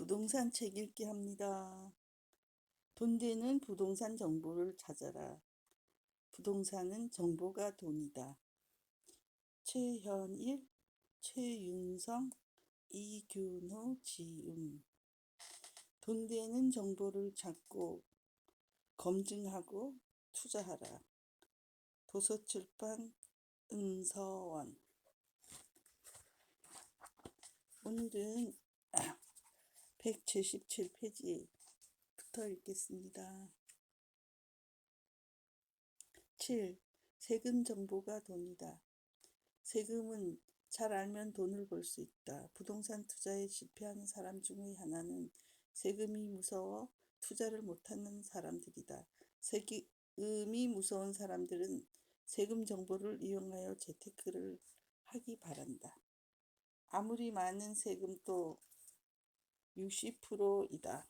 부동산 책 읽기 합니다. 돈 되는 부동산 정보를 찾아라. 부동산은 정보가 돈이다. 최현일, 최윤성, 이균호, 지음. 돈 되는 정보를 찾고 검증하고 투자하라. 도서출판 은서원. 오늘은 177페이지부터 읽겠습니다. 7. 세금 정보가 돈이다. 세금은 잘 알면 돈을 벌 수 있다. 부동산 투자에 실패하는 사람 중의 하나는 세금이 무서워 투자를 못하는 사람들이다. 세금이 무서운 사람들은 세금 정보를 이용하여 재테크를 하기 바란다. 아무리 많은 세금도 60%이다.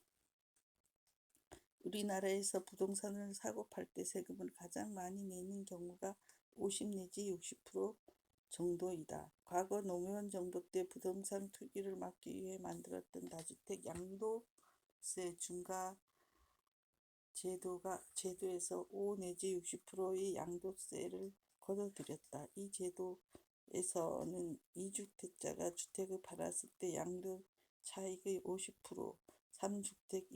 우리나라에서 부동산을 사고 팔 때 세금을 가장 많이 내는 경우가 50 내지 60% 정도이다. 과거 노무현 정부 때 부동산 투기를 막기 위해 만들었던 다주택 양도세 중과 제도에서 5 내지 60%의 양도세를 걷어들였다. 이 제도에서는 2주택자가 주택을 팔았을 때 양도 차익의 50%, 3주택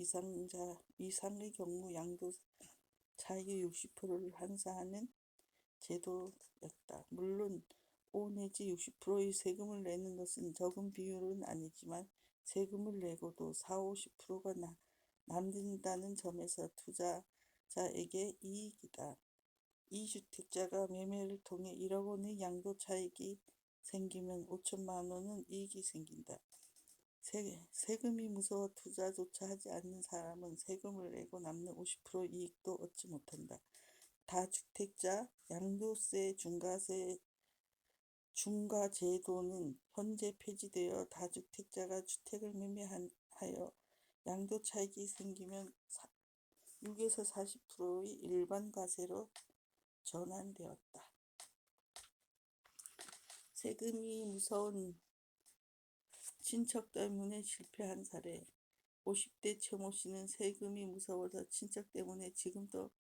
이상의 경우 양도 차익의 60%를 환산하는 제도였다. 물론 5 내지 60%의 세금을 내는 것은 적은 비율은 아니지만 세금을 내고도 40~50%가 남는다는 점에서 투자자에게 이익이다. 2주택자가 매매를 통해 1억 원의 양도 차익이 생기면 5천만 원은 이익이 생긴다. 세금이 무서워 투자조차 하지 않는 사람은 세금을 내고 남는 50% 이익도 얻지 못한다. 다주택자 양도세 중과제도는 현재 폐지되어 다주택자가 주택을 매매하여 양도차익이 생기면 6에서 40%의 일반 과세로 전환되었다. 세금이 무서운 친척 때문에 실패한 사례. 50대 최모 씨는 세금이 무서워서 친척 때문에 지금도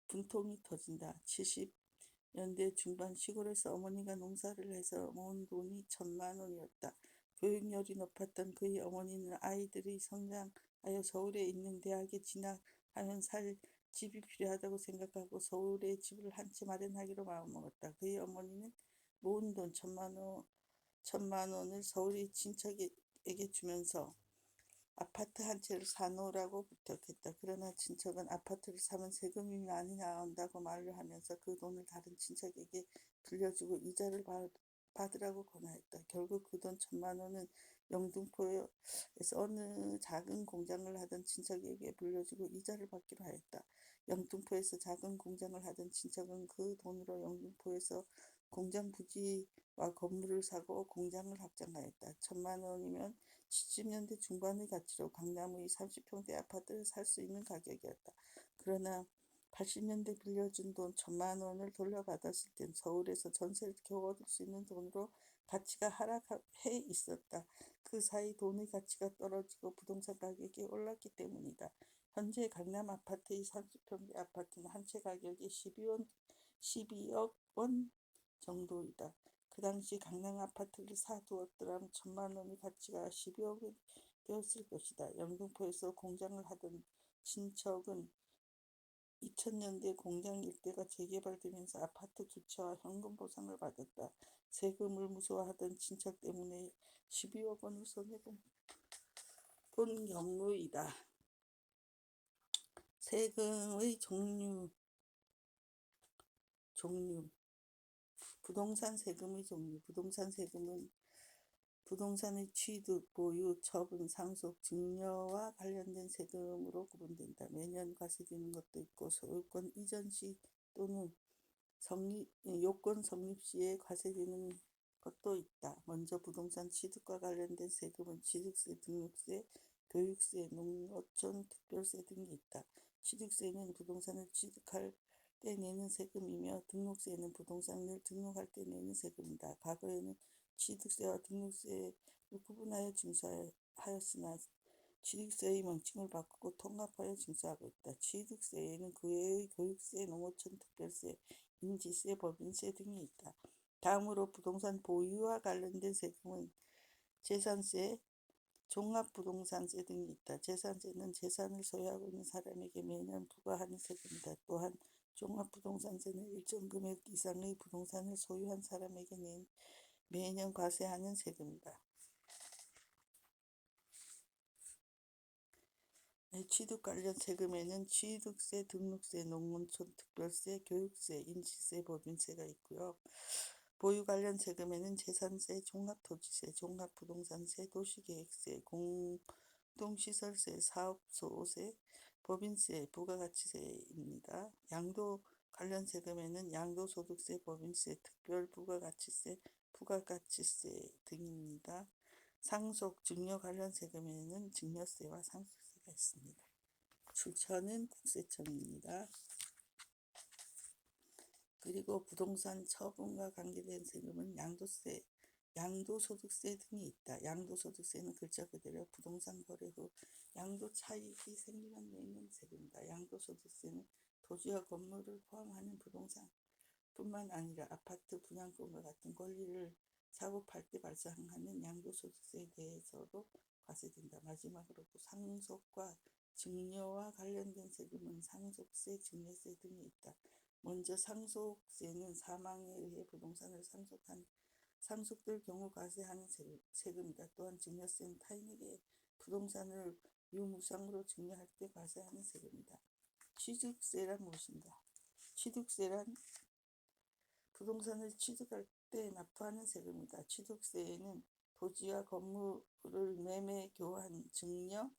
분통이 터진다. 70년대 중반 시골에서 어머니가 농사를 해서 모은 돈이 1,000만 원이었다. 교육열이 높았던 그의 어머니는 아이들이 성장하여 서울에 있는 대학에 진학하면 살 집이 필요하다고 생각하고 서울에 집을 한 채 마련하기로 마음먹었다. 그의 어머니는 모은 돈 1,000만 원을 서울의 친척에게 주면서 아파트 한 채를 사놓으라고 부탁했다. 그러나 친척은 아파트를 사면 세금이 많이 나온다고 말을 하면서 그 돈을 다른 친척에게 빌려주고 이자를 받으라고 권하였다. 결국 그 돈 1,000만 원은 영등포에서 어느 작은 공장을 하던 친척에게 물려주고 이자를 받기로 하였다. 영등포에서 작은 공장을 하던 친척은 그 돈으로 영등포에서 공장 부지와 건물을 사고 공장을 확장하였다. 1,000만 원이면 70년대 중반의 가치로 강남의 30평대 아파트를 살 수 있는 가격이었다. 그러나 80년대 빌려준 돈 1,000만 원을 돌려받았을 땐 서울에서 전세를 겨우 얻을 수 있는 돈으로 가치가 하락해 있었다. 그 사이 돈의 가치가 떨어지고 부동산 가격이 올랐기 때문이다. 현재 강남 아파트의 30평대 아파트는 한 채 가격이 12억 원 정도이다. 그 당시 강남 아파트를 사두었더라면 1,000만 원의 가치가 12억이 되었을 것이다. 영등포에서 공장을 하던 친척은 2000년대 공장 일대가 재개발되면서 아파트 두 채와 현금 보상을 받았다. 세금을 무서워하던 친척 때문에 12억 원을 손해본 경우이다. 세금의 종류. 부동산 세금의 종류. 부동산 세금은 부동산의 취득, 보유, 처분, 상속, 증여와 관련된 세금으로 구분된다. 매년 과세되는 것도 있고 소유권 이전 시 또는 요건 성립 시에 과세되는 것도 있다. 먼저 부동산 취득과 관련된 세금은 취득세, 등록세, 교육세, 농어촌 특별세 등이 있다. 취득세는 부동산을 취득할 때 내는 세금이며 등록세는 부동산을 등록할 때 내는 세금이다. 과거에는 취득세와 등록세를 구분하여 징수하였으나 취득세의 명칭을 바꾸고 통합하여 징수하고 있다. 취득세에는 그 외의 교육세, 농어촌 특별세, 인지세, 법인세 등이 있다. 다음으로 부동산 보유와 관련된 세금은 재산세, 종합부동산세 등이 있다. 재산세는 재산을 소유하고 있는 사람에게 매년 부과하는 세금이다. 또한 종합부동산세는 일정 금액 이상의 부동산을 소유한 사람에게 매년 과세하는 세금이다. 취득 관련 세금에는 취득세, 등록세, 농어촌 특별세, 교육세, 인지세, 법인세가 있고요. 보유 관련 세금에는 재산세, 종합토지세, 종합부동산세, 도시계획세, 공동시설세, 사업소세, 법인세, 부가가치세입니다. 양도 관련 세금에는 양도소득세, 법인세, 특별부가가치세, 부가가치세 등입니다. 상속, 증여 관련 세금에는 증여세와 상속세가 있습니다. 출처는 국세청입니다. 그리고 부동산 처분과 관계된 세금은 양도세, 양도소득세 등이 있다. 양도소득세는 글자 그대로 부동산 거래 후 양도 차익이 생기면 내는 세금이다. 양도소득세는 토지와 건물을 포함하는 부동산뿐만 아니라 아파트, 분양권과 같은 권리를 사고 팔 때 발생하는 양도소득세에 대해서도 과세된다. 마지막으로 상속과 증여와 관련된 세금은 상속세, 증여세 등이 있다. 먼저 상속세는 사망에 의해 부동산을 상속될 경우 과세하는 세금이다. 또한 증여세는 타인에게 부동산을 유무상으로 증여할 때 과세하는 세금이다. 취득세란 무엇인가? 취득세란 부동산을 취득할 때 납부하는 세금이다. 취득세에는 토지와 건물을 매매, 교환, 증여,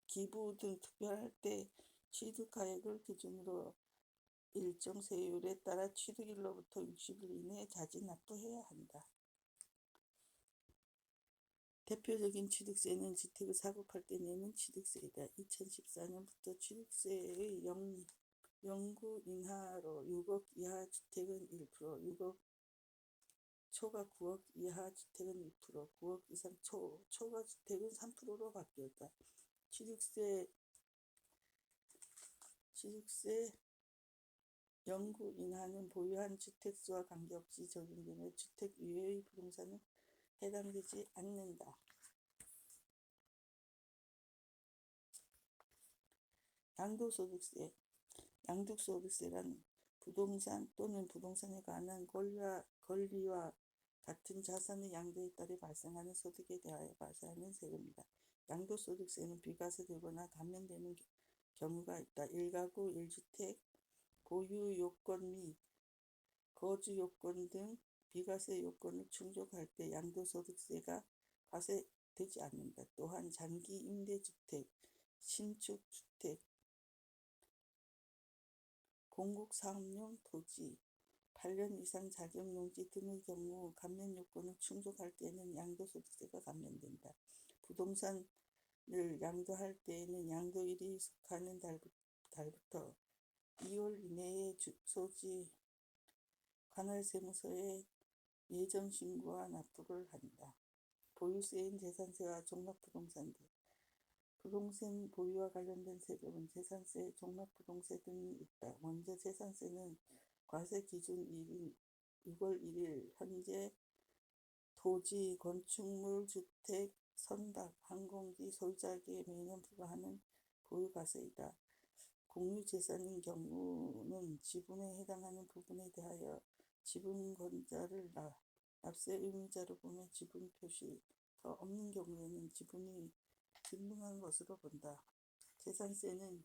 기부 등 특별할 때 취득가액을 기준으로 일정 세율에 따라 취득일로부터 60일 이내에 자진 납부해야 한다. 대표적인 취득세는 주택을 사고 팔 때 내는 취득세이다. 2014년부터 취득세의 영구 인하로 6억 이하 주택은 1%, 6억 초과 9억 이하 주택은 2%, 9억 이상 초과 주택은 3%로 바뀌었다. 취득세 영구 인하는 보유한 주택수와 관계없이 적용되며 주택 이외의 부동산은 해당되지 않는다. 양도소득세. 양도소득세란 부동산 또는 부동산에 관한 권리와 같은 자산의 양도에 따라 발생하는 소득에 대하여 과세하는 세금이다. 양도소득세는 비과세되거나 감면되는 경우가 있다. 1가구 1주택 보유 요건 및 거주 요건 등 비과세 요건을 충족할 때 양도소득세가 과세되지 않는다. 또한 장기 임대주택, 신축주택, 공국사업용 토지, 8년 이상 자격용지 등의 경우 감면 요건을 충족할 때는 양도소득세가 감면된다. 부동산을 양도할 때에는 양도일이 속하는 달부터 2월 이내에 주소지 관할세무서에 예정신고와 납부를 한다. 보유세인 재산세와 종합부동산세. 부동산 보유와 관련된 세금은 재산세, 종합부동세 등이 있다. 먼저 재산세는 과세 기준일인 6월 1일 현재 토지, 건축물, 주택, 선박, 항공기 소유자에게 매년 부과하는 보유과세이다. 공유재산인 경우는 지분에 해당하는 부분에 대하여 지분권자를 납세 의무자로 보며 지분 표시가 없는 경우에는 지분이 빈등한 것으로 본다. 재산세는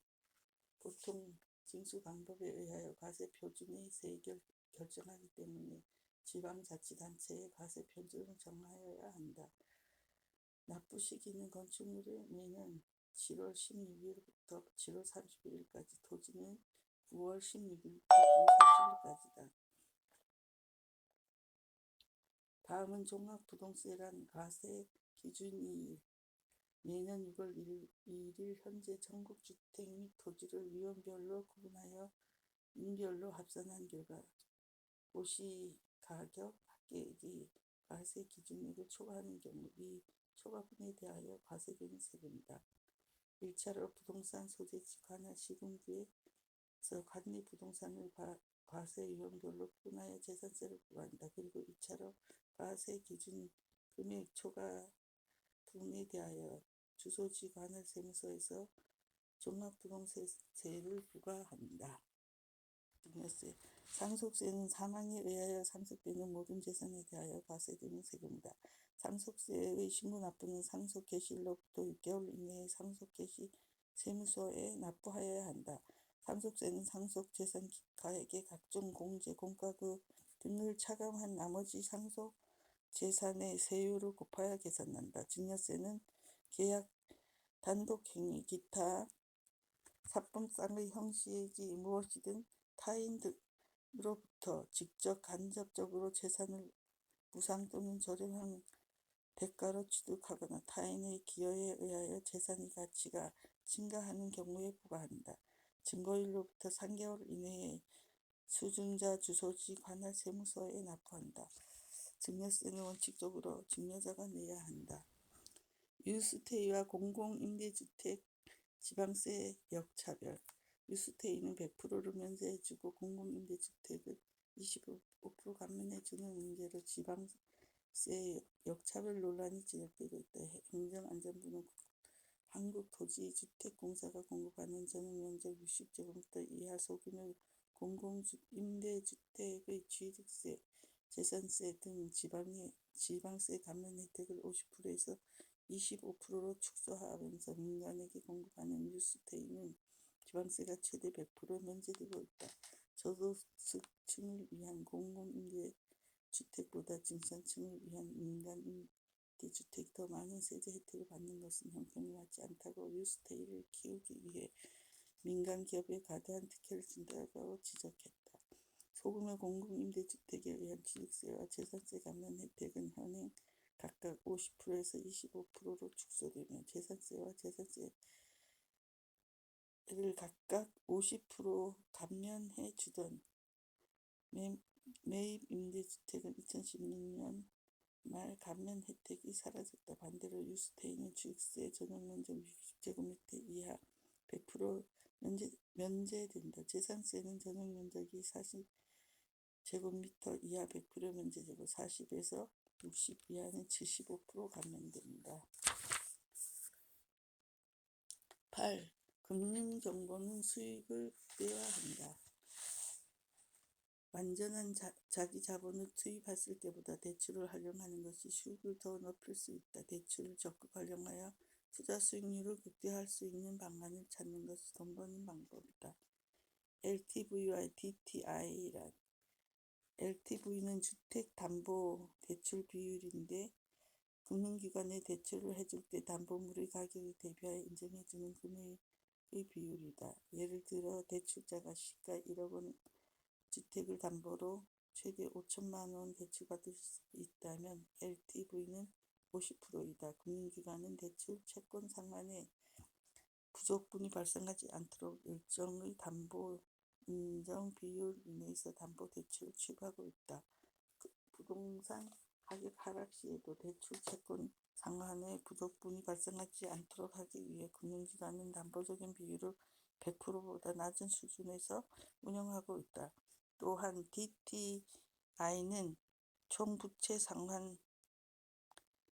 보통 징수 방법에 의하여 과세 표준의 세액을 결정하기 때문에 지방자치단체의 과세 표준을 정하여야 한다. 납부 시기는 건축물은 매년 7월 16일부터 7월 31일까지, 토지는 9월 16일부터 9월 30일까지다. 다음은 종합부동세란 과세 기준일 매년 6월 1일 현재 전국주택 및 토지를 위원별로 구분하여 인별로 합산한 결과 도시가격 합계액이 과세 기준액을 초과하는 경우 이 초과분에 대하여 과세되는 세금이다. 1차로 부동산 소재지 관할 시군구에서 관리 부동산을 과세 유형별로 분하여 재산세를 부과한다. 그리고 2차로 과세 기준 금액 초과분에 대하여 주소지 관할 세무서에서 종합부동세를 부과한다. 증여세. 상속세는 사망에 의하여 상속되는 모든 재산에 대하여 과세되는 세금이다. 상속세의 신고 납부는 상속 개시일로부터 6개월 이내에 상속 개시 세무서에 납부하여야 한다. 상속세는 상속 재산 가액의 각종 공제, 공과금 등을 차감한 나머지 상속 재산의 세율을 곱하여 계산한다. 증여세는 계약, 단독행위, 기타 사법상의 형식이 무엇이든 타인으로부터 직접 간접적으로 재산을 무상 또는 저렴한 대가로 취득하거나 타인의 기여에 의하여 재산의 가치가 증가하는 경우에 부과한다. 증거일로부터 3개월 이내에 수증자 주소지 관할 세무서에 납부한다. 증여세는 원칙적으로 증여자가 내야 한다. 유스테이와 공공임대주택 지방세 역차별. 유스테이는 100%를 면제해주고 공공임대주택을 25% 감면해주는 문제로 지방세 역차별 논란이 지적되고 있다. 행정안전부는 한국토지주택공사가 공급하는 전용면적 60제곱미터 이하 소규모 공공임대주택의 취득세, 재산세 등 지방세 감면 혜택을 50%에서 25%로 축소하면서 민간에게 공급하는 뉴스테이는 지방세가 최대 100% 면제되고 있다. 저소득층을 위한 공공임대주택보다 중산층을 위한 민간임대주택이 더 많은 세제 혜택을 받는 것은 형평이 맞지 않다고 뉴스테이를 키우기 위해 민간기업에 과다한 특혜를 준다고 지적했다. 소규모 공공임대주택에 의한 취득세와 재산세 감면 혜택은 현행 각각 50%에서 25%로 축소되며 재산세와 재산세를 각각 50% 감면해 주던 매입임대주택은 2016년 말 감면 혜택이 사라졌다. 반대로 유스테이는 주식세 전용면적 60제곱미터 이하 100% 면제된다. 재산세는 전용면적이 40제곱미터 이하 100% 면제되고 40에서 60 이하는 75% 감면된다. 8. 금융정보는 수익을 극대화한다. 완전한 자기 자본을 투입했을 때보다 대출을 활용하는 것이 수익을 더 높일 수 있다. 대출을 적극 활용하여 투자 수익률을 극대화할 수 있는 방안을 찾는 것이 돈 버는 방법이다. LTV와 DTI란 LTV는 주택담보대출 비율인데 금융기관에 대출을 해줄 때 담보물의 가격에 대비하여 인정해주는 금액의 비율이다. 예를 들어 대출자가 시가 1억 원 주택을 담보로 최대 5천만 원 대출받을 수 있다면 LTV는 50%이다. 금융기관은 대출 채권 상환에 부족분이 발생하지 않도록 일정의 담보 인정 비율 이내에서 담보대출을 취급하고 있다. 부동산 가격 하락 시에도 대출 채권 상환에 부족분이 발생하지 않도록 하기 위해 금융기관은 담보적인 비율을 100%보다 낮은 수준에서 운영하고 있다. 또한 DTI는 총부채 상환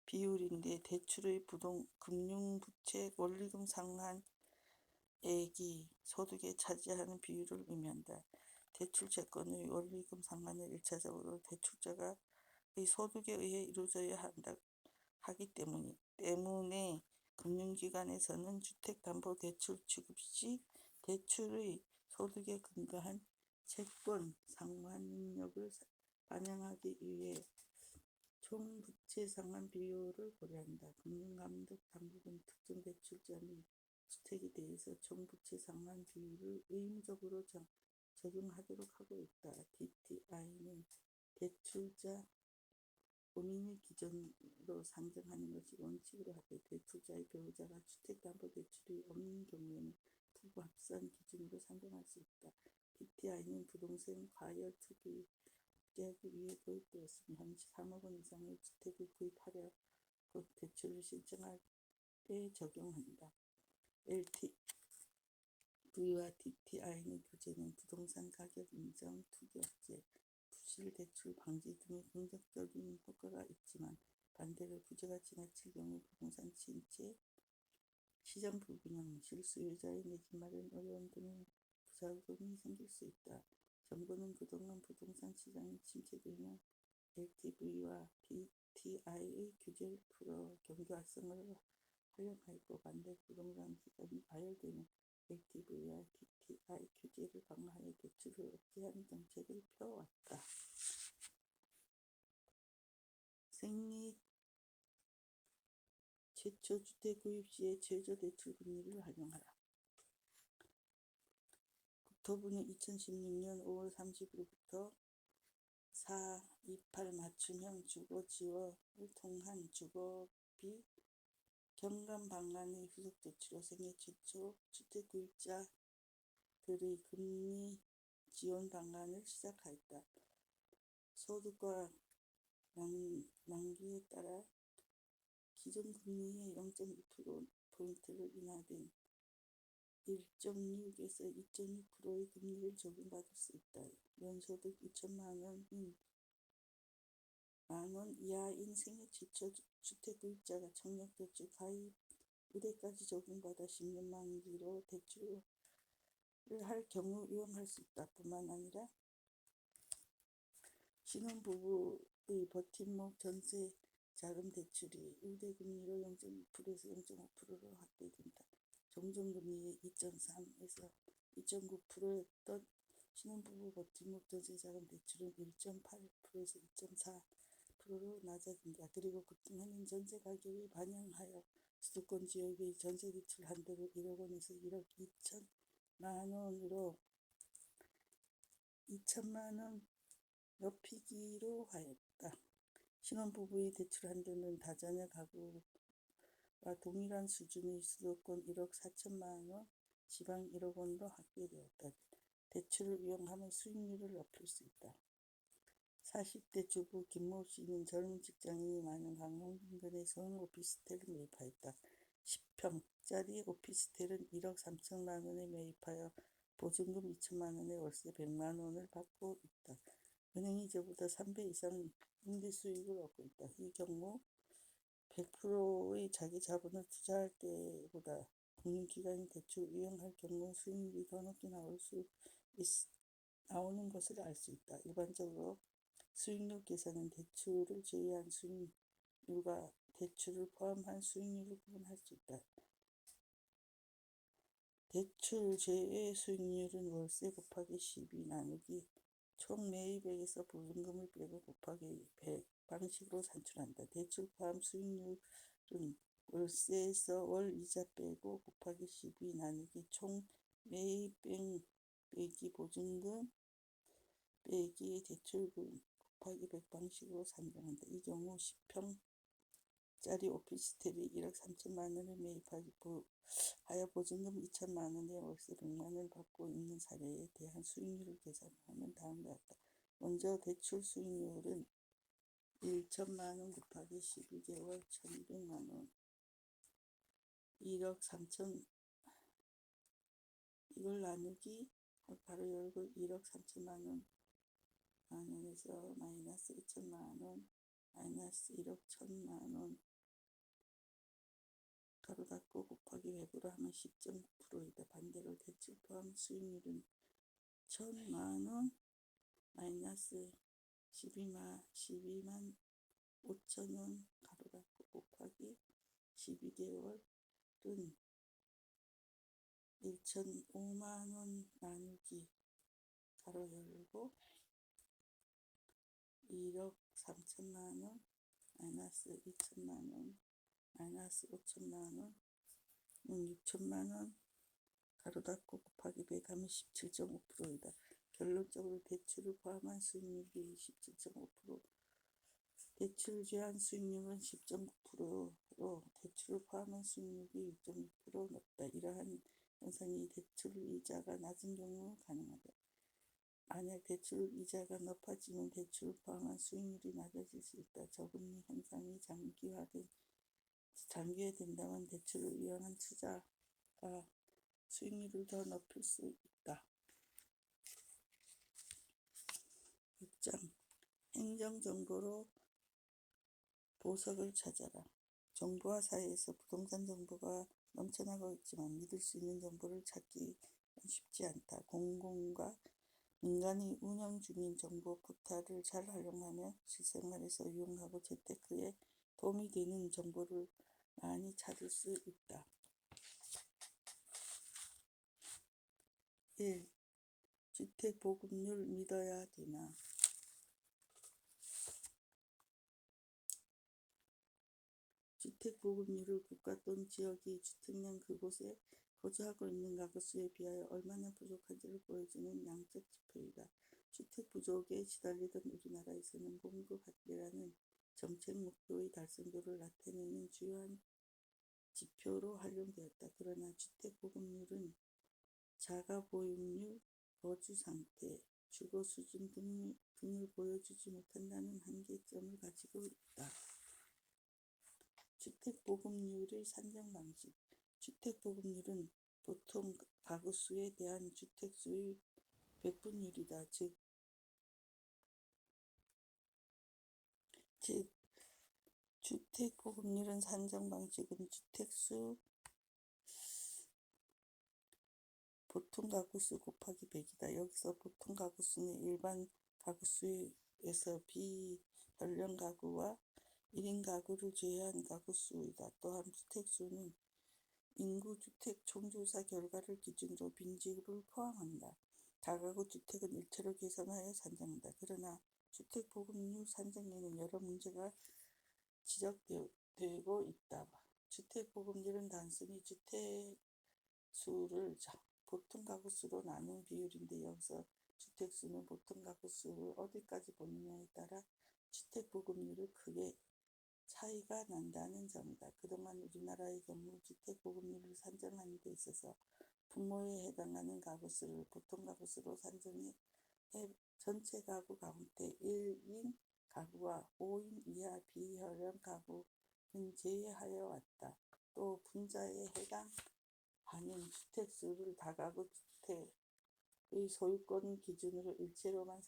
비율인데 대출의 금융부채 원리금 상환액이 소득에 차지하는 비율을 의미한다. 대출채권의 원리금 상환은 1차적으로 대출자의 소득에 의해 이루어져야 하기 때문에 금융기관에서는 주택담보대출 취급 시 대출의 소득에 근거한 채권 상환 능력을 반영하기 위해 총부채 상환 비율을 고려한다. 금융감독 당국은 특정 대출자 및 주택에 대해서 총부채 상환 비율을 의무적으로 적용하도록 하고 있다. DTI는 대출자 본인의 기준으로 산정하는 것이 원칙으로 하되 대출자의 배우자가 주택담보대출이 없는 경우에는 부부 합산 기준으로 산정할 수 있다. DTI는 부동산 과열 투기를 억제하기 위해 도입되었으며 현재 3억 원 이상의 주택을 구입하려 대출을 신청할 때 적용한다. LTV와 DTI의 규제는 부동산 가격 인정, 투기 억제, 부실 대출 방지 등의 긍정적인 효과가 있지만 반대로 규제가 지나칠 경우 부동산 침체, 시장 불균형, 실수요자의 내 집 마련 어려움 등의 부작용이 생길 수 있다. 정부는 그동안 부동산 시장이 침체되면 LTV와 DTI의 규제를 풀어 경기 활성화를 활용하였고, 반대 부동산 시장이 과열되면 LTV와 DTI 규제를 강화하여 대출을 억제하는 정책을 펴왔다. 생애 최초 주택 구입 시에 최저 대출 금리를 활용하라. 국토부는 2016년 5월 30일부터 428 맞춤형 주거 지원을 통한 주거비 경감 방안의 후속 조치로 생애 최초 주택 구입자들의 금리 지원 방안을 시작하였다. 소득과 만기에 따라 기존 금리의 0.2%포인트를 인하된 1.6에서 2.6%의 금리를 적용받을 수 있다. 연소득 2천만 원 이하인 생애 최초 주택 구입자가 청약대출 가입 우대까지 적용받아 10년 만기로 대출을 할 경우 이용할 수 있다. 뿐만 아니라 신혼부부의 버팀목 전세 자금 대출이 우대금리로 0.2%에서 0.5%로 확대된다. 종전금리의 2.3에서 2.9%였던 신혼부부 버팀목 전세 자금 대출은 1.8%에서 2.4%로 낮아진다. 그리고 급등하는 전세 가격을 반영하여 수도권 지역의 전세 대출 한도를 1억 원에서 1억 2천만 원으로 2천만 원 높이기로 하였다. 신혼부부의 대출 한도는 다자녀 가구와 동일한 수준의 수도권 1억 4천만 원, 지방 1억 원으로 확대되었다. 대출을 이용하면 수익률을 높일 수 있다. 40대 주부 김모 씨는 젊은 직장인이 많은 강남 인근의 성 오피스텔을 매입하였다. 10평짜리 오피스텔은 1억 3천만 원에 매입하여 보증금 2천만 원에 월세 100만 원을 받고 있다. 은행이 저보다 3배 이상 임대 수익을 얻고 있다. 이 경우 100%의 자기 자본을 투자할 때보다 금융기관이 대출 이용할 경우 수익률이 더 높게 나오는 것을 알 수 있다. 일반적으로 수익률 계산은 대출을 제외한 수익률과 대출을 포함한 수익률을 구분할 수 있다. 대출 제외 수익률은 월세 곱하기 12 나누기 총 매입액에서 보증금을 빼고 곱하기 100 방식으로 산출한다. 대출 포함 수익률은 월세에서 월 이자 빼고 곱하기 12 나누기 총 매입액 빼기 보증금 빼기 대출금 곱하기 100 방식으로 산정한다. 이 경우 10평짜리 오피스텔이 1억 3천만 원을 매입하여 보증금 2천만 원에 월세 100만 원을 받고 있는 사례에 대한 수익률을 계산하면 다음과 같다. 먼저 대출 수익률은 1천만 원 곱하기 12개월 1200만 원 1억 3천 이걸 나누기 바로 열고 1억 3천만 원에서 마이너스 2천만 원 마이너스 1억 1천만 원 가로 닫고 곱하기 100으로 하면 10.9%이다. 반대로 대출 포함 수익률은 1천만 원 마이너스 12만 5천 원 가로 닫고 곱하기 12개월은 1,005만 원 나누기 가로 열고 1억 3천만 원 마이너스 2천만 원 마이너스 5천만 원은 6천만 원 가로 닫고 곱하기 100 하면 17.5%이다. 결론적으로 대출을 포함한 수익률이 17.5%, 대출 제한 수익률은 10.9%로 대출을 포함한 수익률이 6.6% 높다. 이러한 현상이 대출 이자가 낮은 경우 가능하다. 만약 대출 이자가 높아지면 대출을 포함한 수익률이 낮아질 수 있다. 저금리 현상이 장기화된 장기에 된다면 대출을 이용한 투자가 수익률을 더 높일 수 있다. 6장 행정정보로 보석을 찾아라. 정부와 사회에서 부동산 정보가 넘쳐나고 있지만 믿을 수 있는 정보를 찾기 쉽지 않다. 공공과 민간이 운영 중인 정보 포털을 잘 활용하며 실생활에서 유용하고 재테크에 도움이 되는 정보를 많이 찾을 수 있다. 1. 주택 보급률 믿어야 되나? 주택 보급률은 국가 또는 지역이 주택량 그곳에 거주하고 있는 가구 수에 비하여 얼마나 부족한지를 보여주는 양적 지표이다. 주택 부족에 시달리던 우리나라에서는 공급 확대라는 정책 목표의 달성도를 나타내는 주요한 지표로 활용되었다. 그러나 주택 보급률은 자가 보유율, 거주 상태, 주거 수준 등을 보여주지 못한다는 한계점을 가지고 있다. 주택 보급률의 산정 방식. 주택 보급률은 보통 가구 수에 대한 주택 수의 배분율이다. 즉 주택 보급률은 산정 방식은 주택 수 보통 가구 수 곱하기 100이다. 여기서 보통 가구 수는 일반 가구 수에서 비연령 가구와 1인 가구를 제외한 가구 수이다. 또한 주택 수는 인구 주택 총조사 결과를 기준으로 빈집을 포함한다. 다가구 주택은 일체로 계산하여 산정한다. 그러나 주택 보급률 산정에는 여러 문제가 지적되고 있다. 주택 보급률은 단순히 주택 수를 보통 가구 수로 나눈 비율인데 여기서 주택 수는 보통 가구 수를 어디까지 보느냐에 따라 주택 보급률이 크게 차이가 난다는 점이다. 그동안 우리나라의 경우 주택 보급률을 산정하는 데 있어서 분모에 해당하는 가구 수를 보통 가구 수로 산정해 전체 가구 가운데 1인 가구와 5인 이하 비혈연 가구는 제외하여 왔다. 또 분자에 해당하는 주택 수를 다가구 주택의 소유권 기준으로 일체로만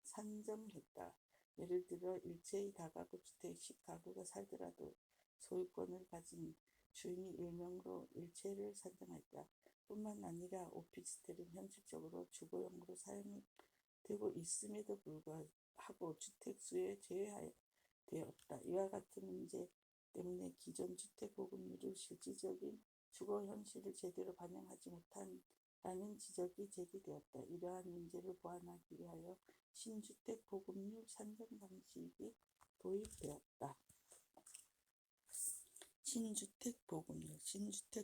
산정했다. 예를 들어 일체의 다가구 주택 10가구가 살더라도 소유권을 가진 주인이 1명으로 일체를 산정했다. 뿐만 아니라 오피스텔은 현실적으로 주거용으로 사용되고 있음에도 불구하고 주택수에 제외되었다. 이와 같은 문제 때문에 기존 주택 보급률을 실질적인 주거 현실을 제대로 반영하지 못한다는 지적이 제기되었다. 이러한 문제를 보완하기 위하여 신주택 보급률 산정 방식이 도입되었다. 신주택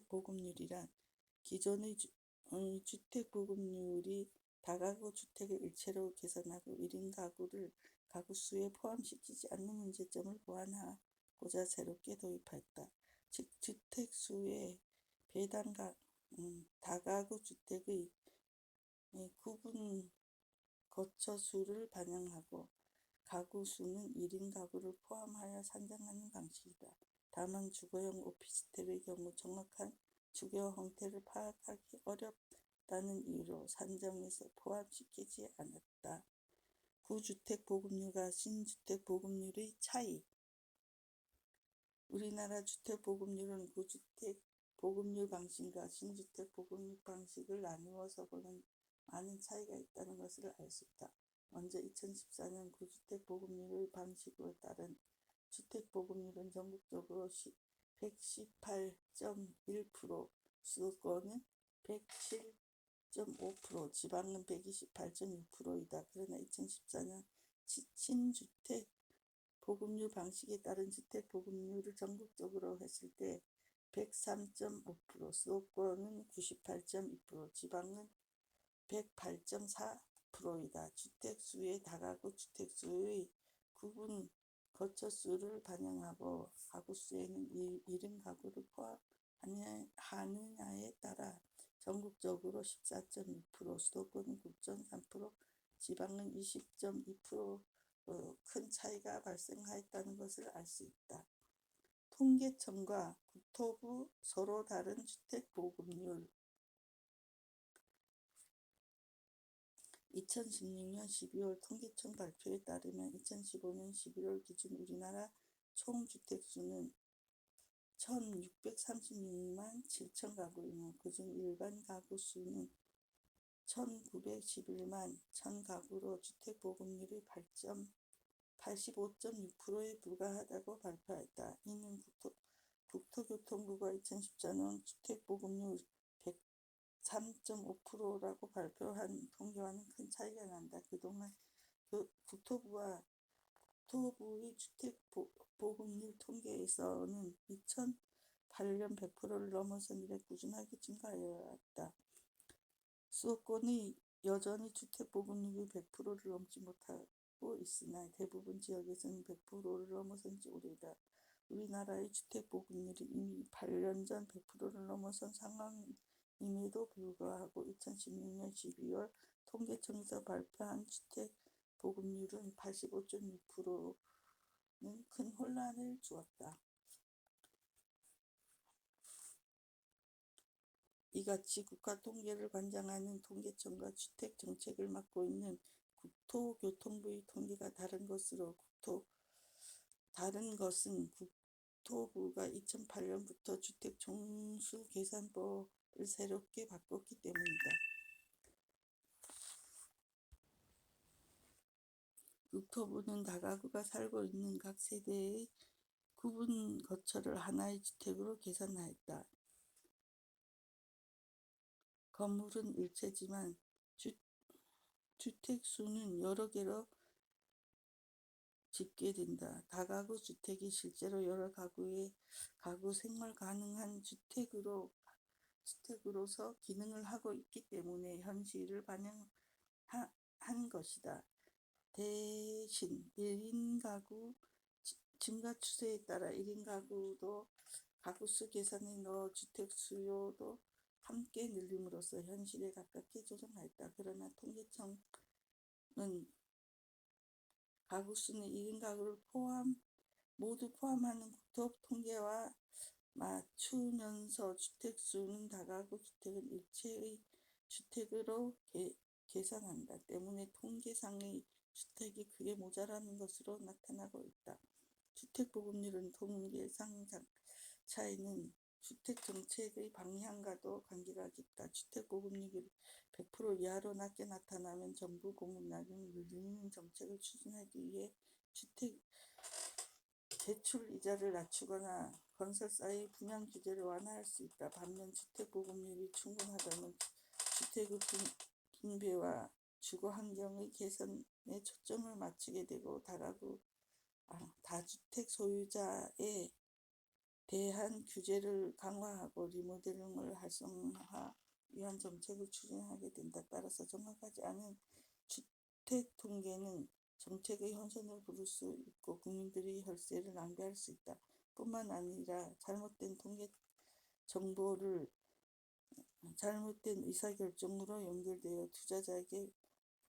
보급률이란 기존의 주택 보급률이 다가구 주택을 일체로 계산하고 1인 가구를 가구 수에 포함시키지 않는 문제점을 보완하고자 새롭게 도입하였다. 즉 주택 수의 배당 다가구 주택의 구분 거처 수를 반영하고 가구 수는 1인 가구를 포함하여 산정하는 방식이다. 다만 주거용 오피스텔의 경우 정확한 주거 형태를 파악하기 어렵다는 이유로 산정에서 포함시키지 않았다. 구주택 보급률과 신주택 보급률의 차이. 우리나라 주택 보급률은 구주택 보급률 방식과 신주택 보급률 방식을 나누어서 보면 많은 차이가 있다는 것을 알 수 있다. 먼저 2014년 구주택 보급률 방식으로 따른 주택 보급률은 전국적으로 118.1%, 수도권은 107.5%, 지방은 128.6%이다. 그러나 2014년 신주택 보급률 방식에 따른 주택 보급률을 전국적으로 했을 때 103.5%, 수도권은 98.2%, 지방은 108.4%이다. 주택 수의 다가구 주택 수의 구분 거처 수를 반영하고 가구 수에는 1인 가구를 포함하느냐에 따라 전국적으로 14.2%, 수도권은 9.3%, 지방은 20.2% 큰 차이가 발생하였다는 것을 알 수 있다. 통계청과 국토부 서로 다른 주택 보급률. 2016년 12월 통계청 발표에 따르면 2015년 11월 기준 우리나라 총 주택수는 1636만 7천 가구이며 그중 일반 가구 수는 1911만 1천 가구로 주택 보급률이 85.6%에 불과하다고 발표했다. 이는 국토교통부가 2014년 주택 보급률 103.5%라고 발표한 통계와는 큰 차이가 난다. 그동안 국토부의 주택 보급률 통계에서는 2008년 100%를 넘어선 이래 꾸준하게 증가해왔다. 수도권이 여전히 주택 보급률이 100%를 넘지 못하고 있으나 대부분 지역에서는 100%를 넘어선 지 오래다. 우리나라의 주택 보급률이 이미 8년 전 100%를 넘어선 상황임에도 불구하고 2016년 12월 통계청에서 발표한 주택 보급률은 85.6%는 큰 혼란을 주었다. 이같이 국가통계를 관장하는 통계청과 주택정책을 맡고 있는 국토교통부의 통계가 다른 것은 국토부가 2008년부터 주택종수계산법을 새롭게 바꿨기 때문이다. 국토부는 다가구가 살고 있는 각 세대의 구분 거처를 하나의 주택으로 계산하였다. 건물은 일체지만 주택 수는 여러 개로 짓게 된다. 다가구 주택이 실제로 여러 가구 생활 가능한 주택으로서 기능을 하고 있기 때문에 현실을 반영한 것이다. 대신 1인 가구 증가 추세에 따라 1인 가구도 가구수 계산에 넣어 주택 수요도 함께 늘림으로써 현실에 가깝게 조정하였다. 그러나 통계청은 가구수는 1인 가구를 모두 포함하는 국토통계와 맞추면서 주택수는 다가구 주택은 일체의 주택으로 계산한다. 때문에 통계상의 주택이 크게 모자라는 것으로 나타나고 있다. 주택 보급률은 통계상 차이는 주택정책의 방향과도 관계가 깊다. 주택 보급률이 100% 이하로 낮게 나타나면 정부 공급량을 늘리는 정책을 추진하기 위해 주택 대출 이자를 낮추거나 건설사의 분양 규제를 완화할 수 있다. 반면 주택 보급률이 충분하다면 주택의 분배와 주거 환경의 개선에 초점을 맞추게 되고 다주택 소유자에 대한 규제를 강화하고 리모델링을 활성화 위한 정책을 추진하게 된다. 따라서 정확하지 않은 주택 통계는 정책의 혼선을 부를 수 있고 국민들의 혈세를 낭비할 수 있다. 뿐만 아니라 잘못된 통계 정보를 잘못된 의사결정으로 연결되어 투자자에게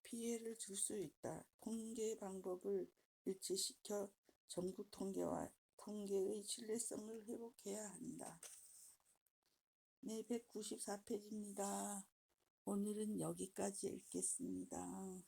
피해를 줄 수 있다. 통계 방법을 일치시켜 정부 통계와 통계의 신뢰성을 회복해야 한다. 네, 194페이지입니다. 오늘은 여기까지 읽겠습니다.